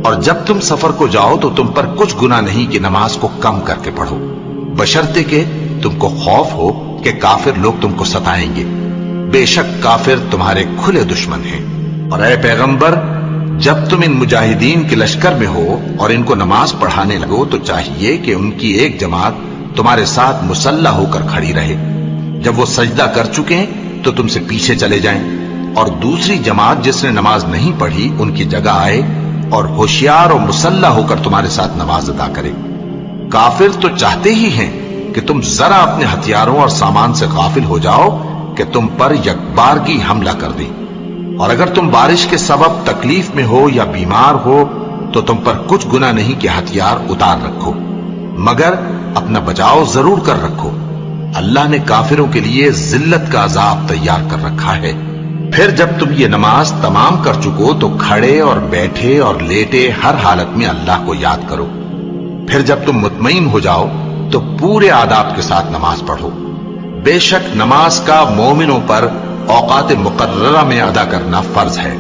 اور جب تم سفر کو جاؤ تو تم پر کچھ گناہ نہیں کہ نماز کو کم کر کے پڑھو، بشرطے کہ تم کو خوف ہو کہ کافر لوگ تم کو ستائیں گے، بے شک کافر تمہارے کھلے دشمن ہیں۔ اور اے پیغمبر، جب تم ان مجاہدین کے لشکر میں ہو اور ان کو نماز پڑھانے لگو تو چاہیے کہ ان کی ایک جماعت تمہارے ساتھ مسلح ہو کر کھڑی رہے، جب وہ سجدہ کر چکے تو تم سے پیچھے چلے جائیں، اور دوسری جماعت جس نے نماز نہیں پڑھی ان کی جگہ آئے اور ہوشیار اور مسلح ہو کر تمہارے ساتھ نماز ادا کرے۔ کافر تو چاہتے ہی ہیں کہ تم ذرا اپنے ہتھیاروں اور سامان سے غافل ہو جاؤ کہ تم پر یکبارگی حملہ کر دیں، اور اگر تم بارش کے سبب تکلیف میں ہو یا بیمار ہو تو تم پر کچھ گناہ نہیں کہ ہتھیار اتار رکھو، مگر اپنا بچاؤ ضرور کر رکھو، اللہ نے کافروں کے لیے ذلت کا عذاب تیار کر رکھا ہے۔ پھر جب تم یہ نماز تمام کر چکو تو کھڑے اور بیٹھے اور لیٹے ہر حالت میں اللہ کو یاد کرو، پھر جب تم مطمئن ہو جاؤ تو پورے آداب کے ساتھ نماز پڑھو۔ بے شک نماز کا مومنوں پر اوقات مقررہ میں ادا کرنا فرض ہے۔